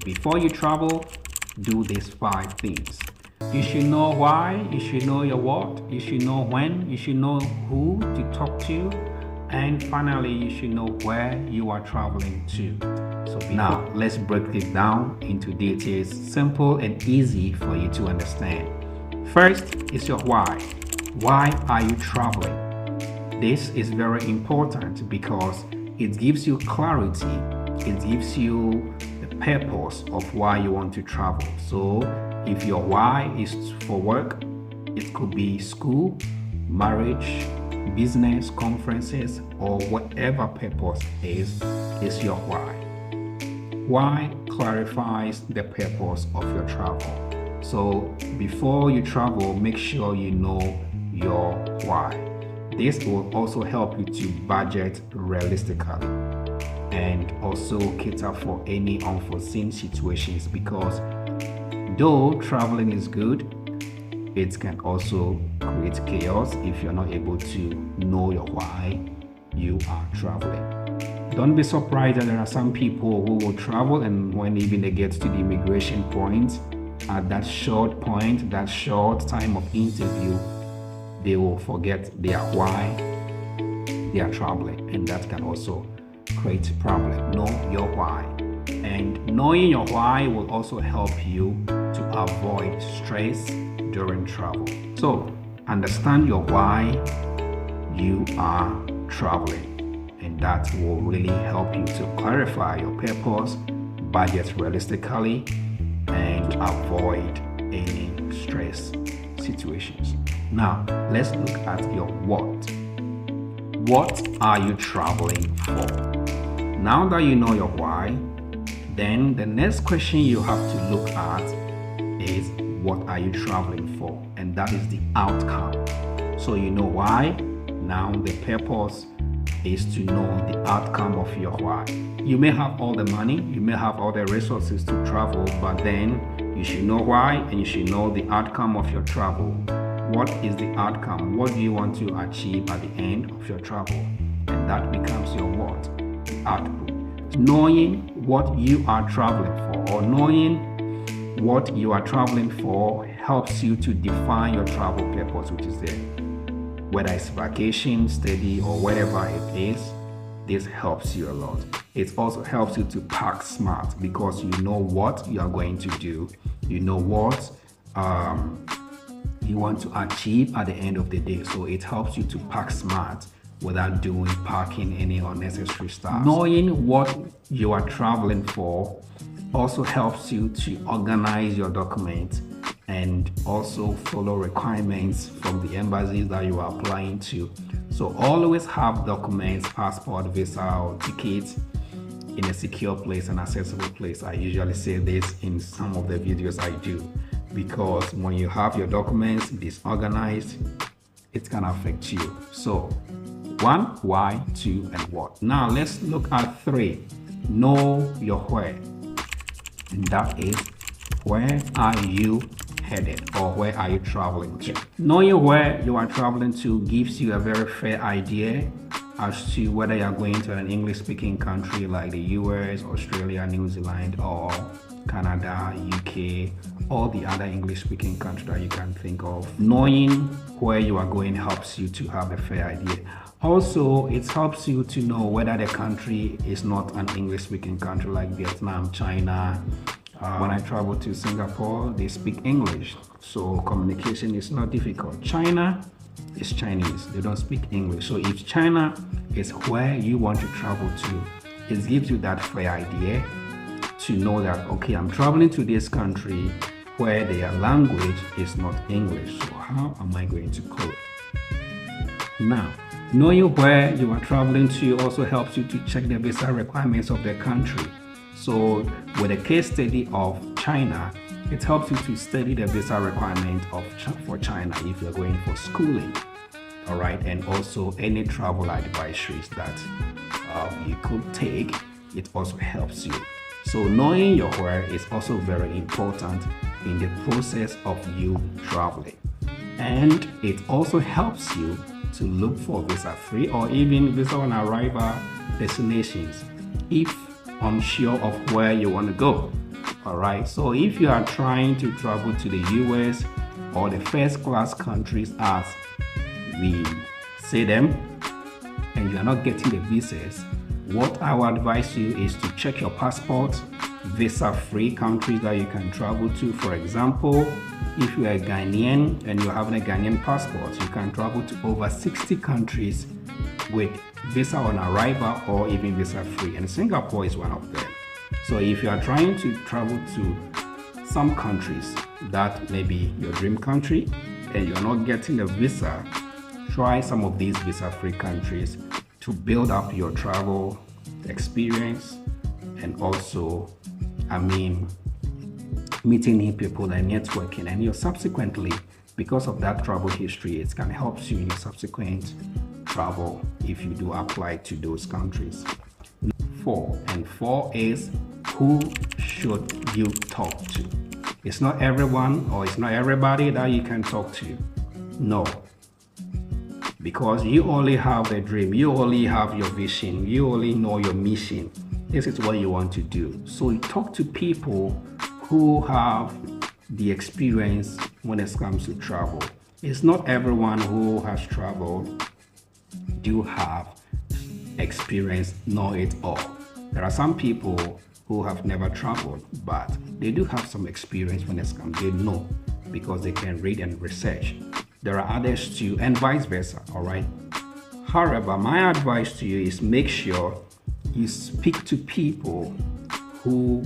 before you travel, do these 5 things. You should know why, you should know your what, you should know when, you should know who to talk to, and finally, you should know where you are traveling to. So now, let's break it down into details, simple and easy for you to understand. First is your why. Why are you traveling? This is very important because it gives you clarity. It gives you the purpose of why you want to travel. So if your why is for work, it could be school, marriage, business, conferences, or whatever purpose is your why. Why clarifies the purpose of your travel. So before you travel, make sure you know your why. This will also help you to budget realistically and also cater for any unforeseen situations, because though traveling is good, it can also create chaos if you're not able to know your why you are traveling. Don't be surprised that there are some people who will travel, and when even they get to the immigration point, at that short point, that short time of interview, they will forget their why they are traveling, and that can also create a problem. Know your why, and knowing your why will also help you to avoid stress during travel. So understand your why you are traveling, and that will really help you to clarify your purpose, budget realistically, and avoid any stress situations. Now let's look at your what. What are you traveling for? Now that you know your why, then the next question you have to look at is, what are you traveling for? And that is the outcome. So you know why. Now the purpose is to know the outcome of your why. You may have all the money, you may have all the resources to travel, but then you should know why, and you should know the outcome of your travel. What is the outcome? What do you want to achieve at the end of your travel? And that becomes your what? The output. Knowing what you are traveling for, or knowing what you are traveling for, helps you to define your travel purpose, which is there. Whether it's vacation, study, or whatever it is, this helps you a lot. It also helps you to pack smart, because you know what you are going to do. You know what you want to achieve at the end of the day. So it helps you to pack smart without packing any unnecessary stuff. Knowing what you are traveling for also helps you to organize your documents and also follow requirements from the embassies that you are applying to. So always have documents, passport, visa, or tickets in a secure place, an accessible place. I usually say this in some of the videos I do, because when you have your documents disorganized, it can affect you. So 1, why, 2, and what. Now let's look at 3, know your where. And that is, where are you headed, or where are you traveling to? Knowing where you are traveling to gives you a very fair idea as to whether you are going to an English-speaking country like the US, Australia, New Zealand, or Canada, UK, all the other English-speaking countries that you can think of. Knowing where you are going helps you to have a fair idea. Also, it helps you to know whether the country is not an English-speaking country like Vietnam, China. When I travel to Singapore, they speak English, so communication is not difficult. China is Chinese, they don't speak English. So if China is where you want to travel to, it gives you that fair idea to know that, okay, I'm traveling to this country where their language is not English, so how am I going to cope? Now, knowing where you are traveling to also helps you to check the visa requirements of the country. So with a case study of China, it helps you to study the visa requirement for China if you're going for schooling. All right, and also any travel advisories that you could take, it also helps you. So knowing your where is also very important in the process of you traveling. And it also helps you to look for visa-free or even visa on arrival destinations if unsure of where you want to go. All right, so if you are trying to travel to the US or the first class countries as we say them, and you are not getting the visas, what I would advise you is to check your passport, visa-free countries that you can travel to. For example, if you are a Ghanaian and you're having a Ghanaian passport, you can travel to over 60 countries with visa on arrival or even visa-free, and Singapore is one of them. So if you are trying to travel to some countries that may be your dream country and you're not getting a visa, try some of these visa-free countries to build up your travel experience and also, meeting new people and networking. And you subsequently, because of that travel history, it can help you in your subsequent travel if you do apply to those countries. 4 is, who should you talk to? It's not everyone or it's not everybody that you can talk to. No. Because you only have a dream, you only have your vision, you only know your mission. This is what you want to do. So you talk to people who have the experience when it comes to travel. It's not everyone who has traveled do have experience, know it all. There are some people who have never traveled, but they do have some experience when it comes. They know because they can read and research. There are others too, and vice versa, all right? However, my advice to you is make sure you speak to people who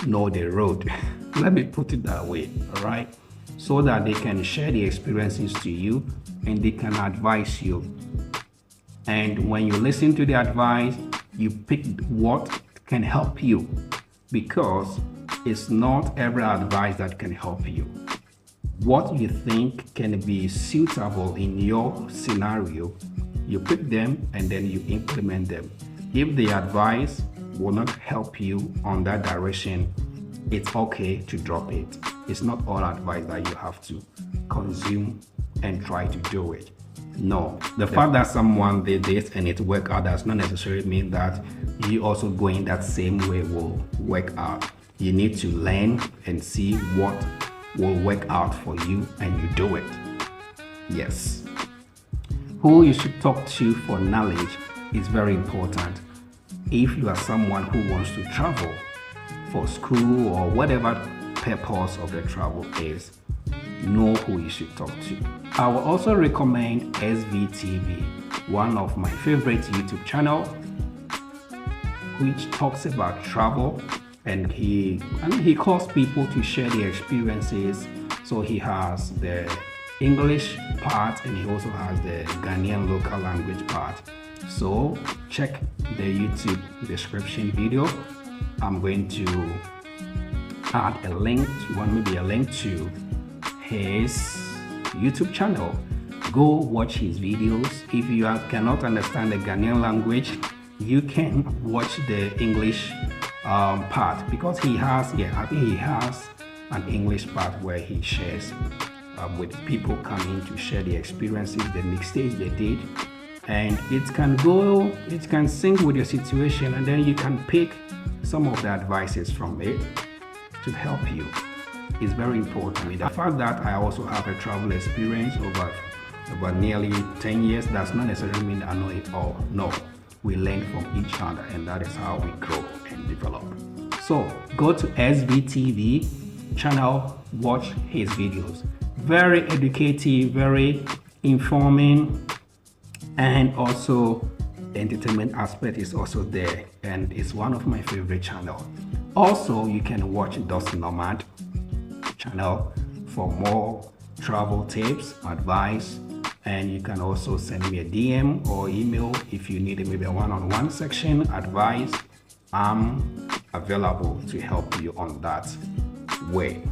know the road. Let me put it that way, all right? So that they can share the experiences to you and they can advise you. And when you listen to the advice, you pick what can help you, because it's not every advice that can help you. What you think can be suitable in your scenario, you pick them and then you implement them. If the advice will not help you on that direction, it's okay to drop it. It's not all advice that you have to consume and try to do it. No, the fact that someone did this and it worked out does not necessarily mean that you also going that same way will work out. You need to learn and see what will work out for you and you do it. Yes. Who you should talk to for knowledge is very important. If you are someone who wants to travel for school or whatever purpose of the travel is, know who you should talk to. I will also recommend SVTV, one of my favorite YouTube channel, which talks about travel, and he calls people to share their experiences. So he has the English part and he also has the Ghanaian local language part. So check the YouTube description video. I'm going to add a link to his YouTube channel. Go watch his videos. If you cannot understand the Ghanaian language, you can watch the English part, because he has, I think he has an English part where he shares with people coming to share the experiences, the mistakes they did, and it can sync with your situation, and then you can pick some of the advices from it to help you. It's very important. With the fact that I also have a travel experience over nearly 10 years, does not necessarily mean I know it all. No, we learn from each other, and that is how we grow and develop. So go to SVTV channel, watch his videos. Very educative, very informing, and also the entertainment aspect is also there, and it's one of my favorite channels. Also, you can watch Dust Nomad channel for more travel tips, advice, and you can also send me a DM or email if you need maybe a one-on-one section advice. I'm available to help you on that way.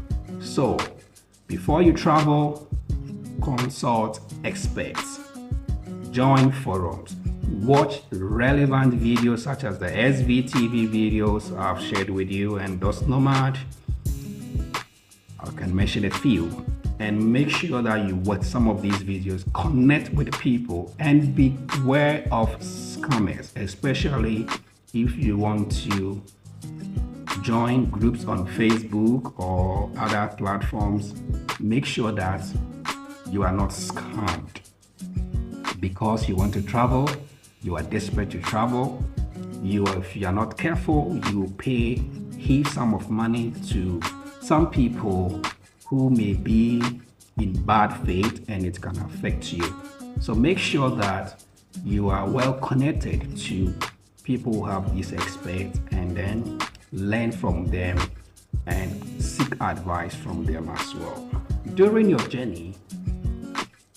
So before you travel, consult experts, join forums, watch relevant videos such as the SVTV videos I've shared with you and Dust Nomad. I can mention a few, and make sure that you watch some of these videos, connect with people, and beware of scammers, especially if you want to join groups on Facebook or other platforms, make sure that you are not scammed. Because you want to travel, you are desperate to travel, if you are not careful, you pay huge sum of money to some people who may be in bad faith, and it can affect you. So make sure that you are well connected to people who have this experience, and then learn from them and seek advice from them as well. During your journey,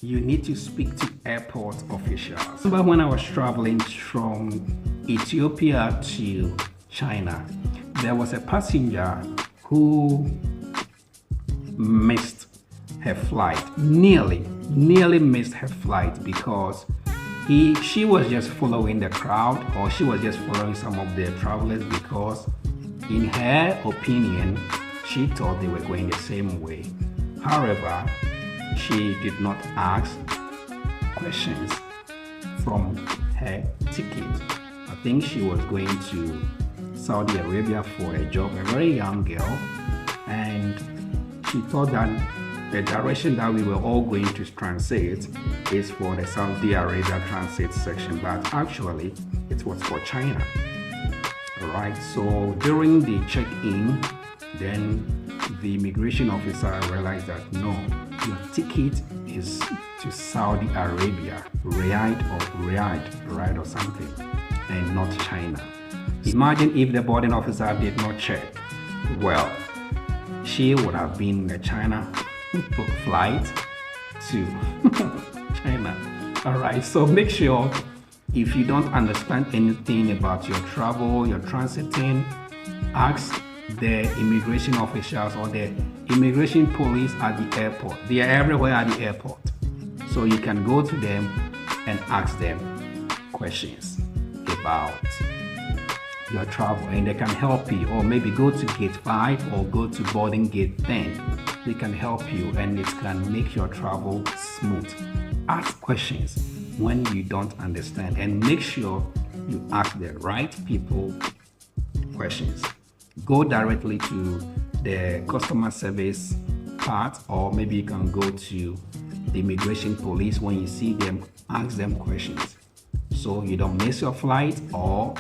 you need to speak to airport officials. Remember when I was traveling from Ethiopia to China, there was a passenger who missed her flight, nearly missed her flight, because she was just following the crowd, or she was just following some of the travelers, because in her opinion, she thought they were going the same way. However, she did not ask questions from her ticket. I think she was going to Saudi Arabia for a job, a very young girl, and she thought that the direction that we were all going to transit is for the Saudi Arabia transit section, but actually it was for China. Alright, so during the check-in, then the immigration officer realized that no, your ticket is to Saudi Arabia, Riyadh or something, and not China. Imagine if the boarding officer did not check. Well, she would have been a China flight to China. Alright, so make sure, if you don't understand anything about your travel, your transiting, ask the immigration officials or the immigration police at the airport. They are everywhere at the airport. So you can go to them and ask them questions about your travel, and they can help you. Or maybe go to gate 5 or go to boarding gate 10. They can help you, and it can make your travel smooth. Ask questions when you don't understand, and make sure you ask the right people questions. Go directly to the customer service part, or maybe you can go to the immigration police. When you see them, ask them questions so you don't miss your flight, or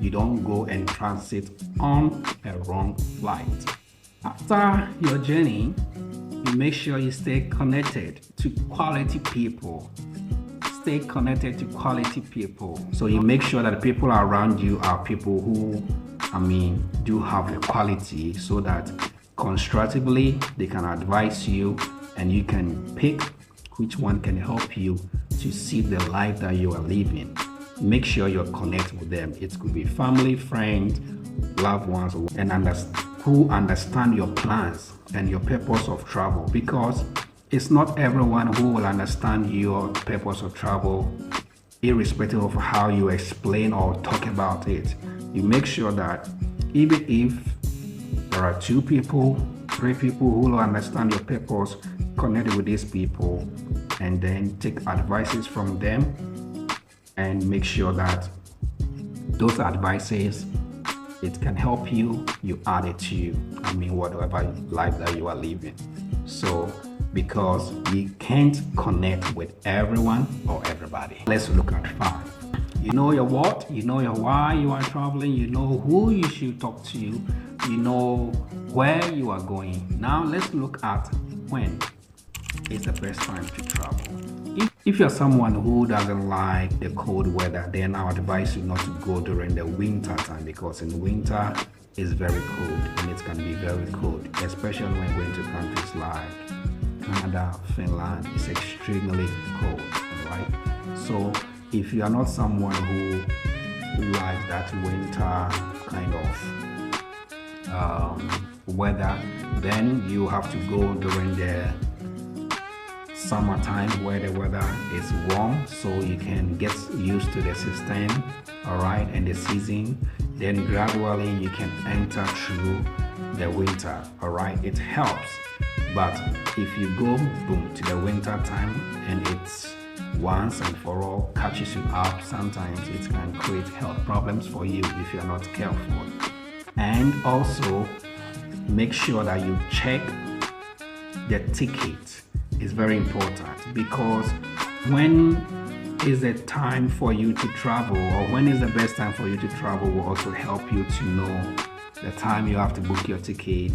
you don't go and transit on a wrong flight. After your journey, you make sure you stay connected to quality people. Stay connected to quality people. So you make sure that the people around you are people who, do have the quality, so that constructively they can advise you, and you can pick which one can help you to see the life that you are living. Make sure you're connected with them. It could be family, friends, loved ones, and who understand your plans and your purpose of travel, because it's not everyone who will understand your purpose of travel, irrespective of how you explain or talk about it. You make sure that even if there are 2 people, 3 people who will understand your purpose, connect with these people, and then take advices from them, and make sure that those advices, it can help you, you add it to whatever life that you are living. So, because you can't connect with everyone or everybody. Let's look at 5. You know your what, you know your why you are traveling, you know who you should talk to, you know where you are going. Now let's look at when is the best time to travel. If you're someone who doesn't like the cold weather, then I would advise you not to go during the winter time, because in winter it's very cold, and it can be very cold, especially when going to countries like Canada, Finland. It's extremely cold, right? So if you are not someone who likes that winter kind of weather, then you have to go during the summertime, where the weather is warm, so you can get used to the system, all right, and the season. Then gradually you can enter through the winter, all right. It helps. But if you go boom to the winter time and it's once and for all catches you up, sometimes it can create health problems for you if you're not careful. And also make sure that you check the ticket. Is very important, because when is the time for you to travel, or when is the best time for you to travel, will also help you to know the time you have to book your ticket.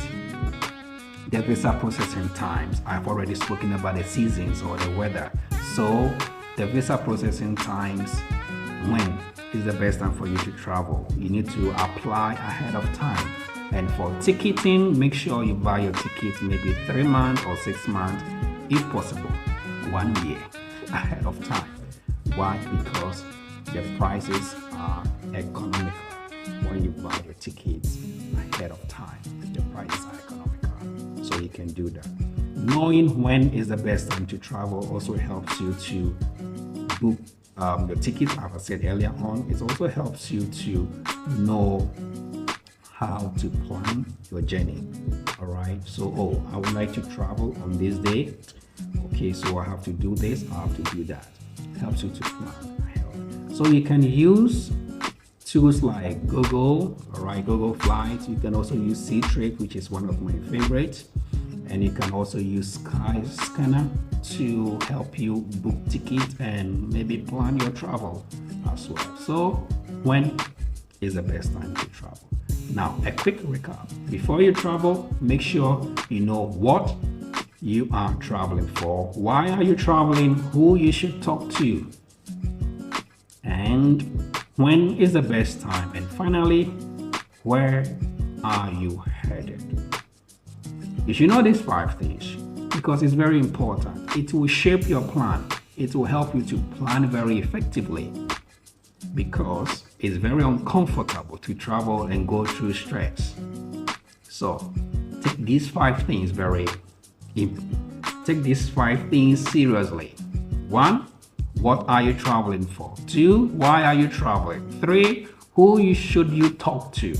The visa processing times, I've already spoken about the seasons or the weather. So the visa processing times, when is the best time for you to travel? You need to apply ahead of time. And for ticketing, make sure you buy your ticket maybe 3 months or 6 months, if possible 1 year ahead of time. Why? Because the prices are economical. When you buy your tickets ahead of time, the prices are economical. So you can do that. Knowing when is the best time to travel also helps you to book your tickets. As I said earlier on, it also helps you to know how to plan your journey. All right, so I would like to travel on this day. Okay, so I have to do this, I have to do that. Helps you to plan ahead. So you can use tools like Google, all right, Google Flights. You can also use C-Trip, which is one of my favorites. And you can also use Skyscanner to help you book tickets and maybe plan your travel as well. So when is the best time to travel? Now, a quick recap. Before you travel, make sure you know what you are traveling for, why are you traveling, who you should talk to, and when is the best time, and finally, where are you headed? You should know these 5 things because it's very important. It will shape your plan. It will help you to plan very effectively, because it's very uncomfortable to travel and go through stress. So take these 5 things seriously. 1, what are you traveling for? 2, why are you traveling? 3, who should you talk to?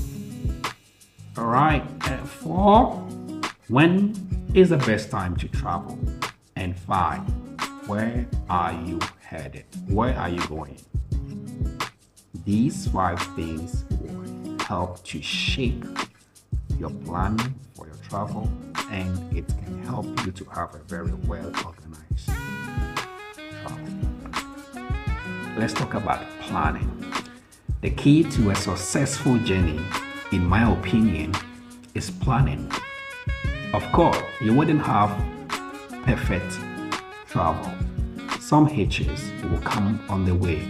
All right. 4, when is the best time to travel? And 5, where are you headed? Where are you going? These 5 things will help to shape your planning for your travel, and it can help you to have a very well organized travel. Let's talk about planning. The key to a successful journey, in my opinion, is planning. Of course, you wouldn't have perfect travel. Some hitches will come on the way,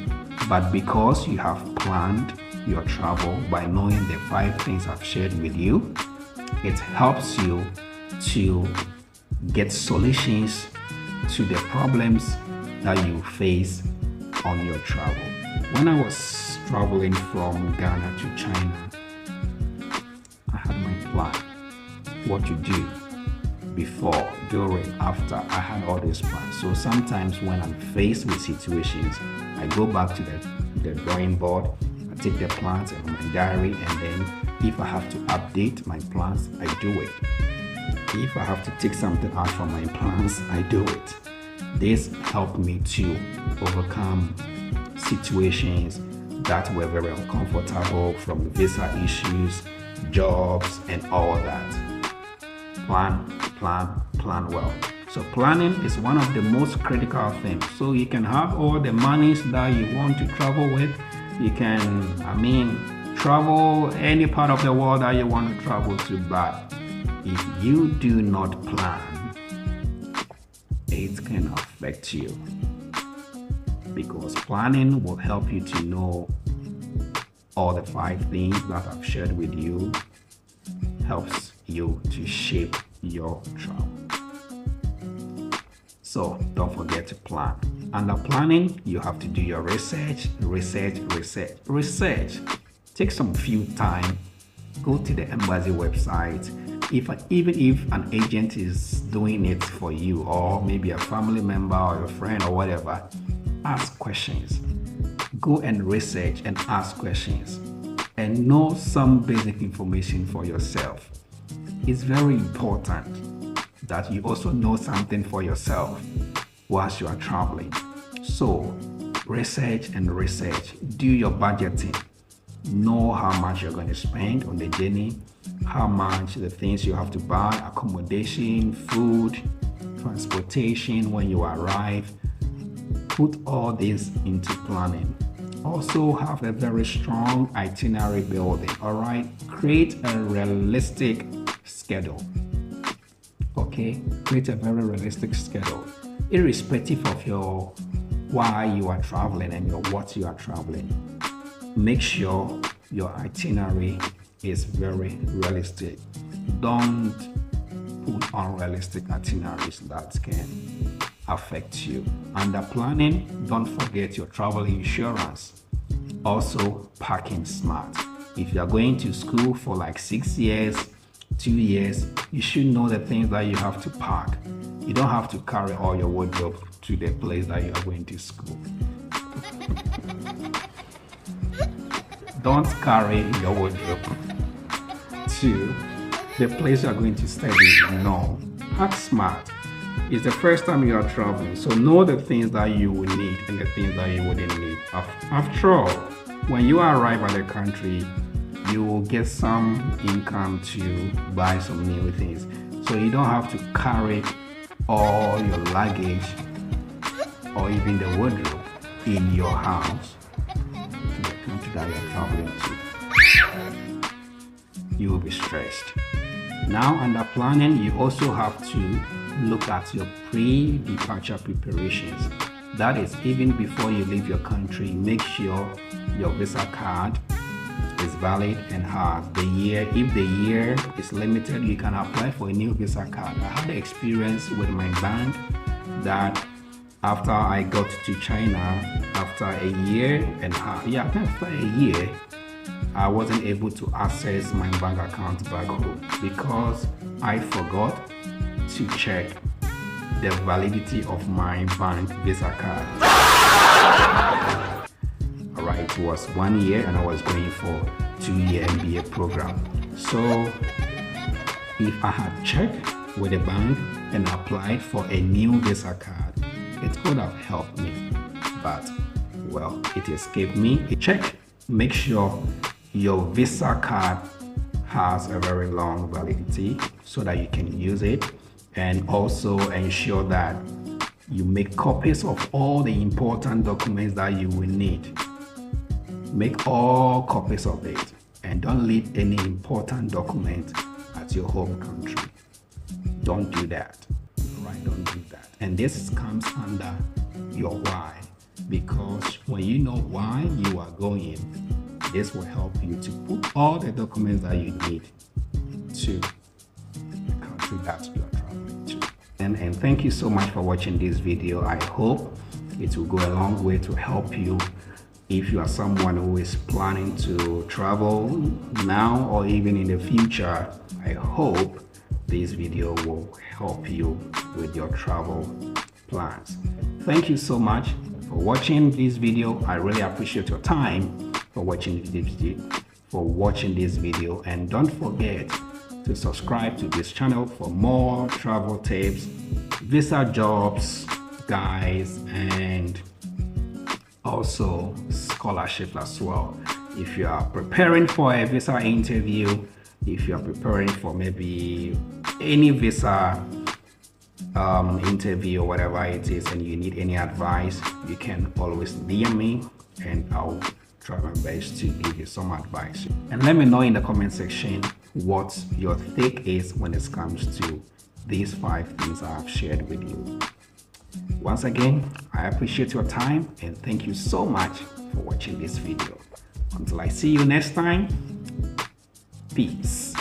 but because you have planned your travel by knowing the 5 things I've shared with you, it helps you to get solutions to the problems that you face on your travel. When I was traveling from Ghana to China, I had my plan, what to do before, during, after. I had all these plans. So sometimes when I'm faced with situations, I go back to the drawing board, I take the plans and my diary, and then if I have to update my plans, I do it. If I have to take something out from my plans, I do it. This helped me to overcome situations that were very uncomfortable, from visa issues, jobs, and all that. Plan well. So planning is one of the most critical things. So you can have all the monies that you want to travel with. You can, travel any part of the world that you want to travel to, but if you do not plan, it can affect you, because planning will help you to know all the 5 things that I've shared with you, helps you to shape your travel. So don't forget to plan. Under planning, you have to do your research. Take some few time, go to the embassy website. Even if an agent is doing it for you, or maybe a family member or a friend or whatever, ask questions. Go and research and ask questions, and know some basic information for yourself. It's very important that you also know something for yourself whilst you are traveling. So research, do your budgeting. know how much you're going to spend on the journey, how much the things you have to buy, accommodation, food, transportation when you arrive. Put all this into planning. Also have a very strong itinerary building. All right, create a realistic schedule. Okay, create a very realistic schedule, irrespective of your why you are traveling and your what you are traveling. Make sure your itinerary is very realistic. Don't put unrealistic itineraries that can affect you. Under planning, don't forget your travel insurance. Also, parking smart. If you are going to school for like 6 years, 2 years, you should know the things that you have to park. You don't have to carry all your wardrobe to the place that you are going to school. Don't carry your wardrobe to the place you are going to study. No. Park smart. It's the first time you are traveling, so know the things that you will need and the things that you wouldn't need. After all, when you arrive at the country, you will get some income to buy some new things. So you don't have to carry all your luggage or even the wardrobe in your house to the country that you are traveling to. You will be stressed. Now, under planning, you also have to look at your pre-departure preparations. That is, even before you leave your country, make sure your visa card is valid and has the year. If the year is limited, you can apply for a new visa card. I had the experience with my bank that after I got to China, after a year and a half, after a year, I wasn't able to access my bank account back home because I forgot to check the validity of my bank visa card. Alright, it was 1 year and I was going for 2-year MBA program. So if I had checked with the bank and applied for a new visa card, it would have helped me. But well, it escaped me. Check, make sure your visa card has a very long validity so that you can use it, and also ensure that you make copies of all the important documents that you will need. Make all copies of it and don't leave any important document at your home country. Don't do that. Right? Don't do that. And this comes under your why, because when you know why you are going, this will help you to put all the documents that you need to the country that you are traveling to. And thank you so much for watching this video. I hope it will go a long way to help you if you are someone who is planning to travel now or even in the future. I hope this video will help you with your travel plans. Thank you so much for watching this video. I really appreciate your time for watching this video, and don't forget to subscribe to this channel for more travel tips, visa jobs, guys, and also scholarship as well. If you are preparing for a visa interview, if you are preparing for maybe any visa interview or whatever it is, and you need any advice, you can always DM me and I'll try my best to give you some advice. And let me know in the comment section what your take is when it comes to these 5 things I have shared with you. Once again, I appreciate your time and thank you so much for watching this video. Until I see you next time, peace.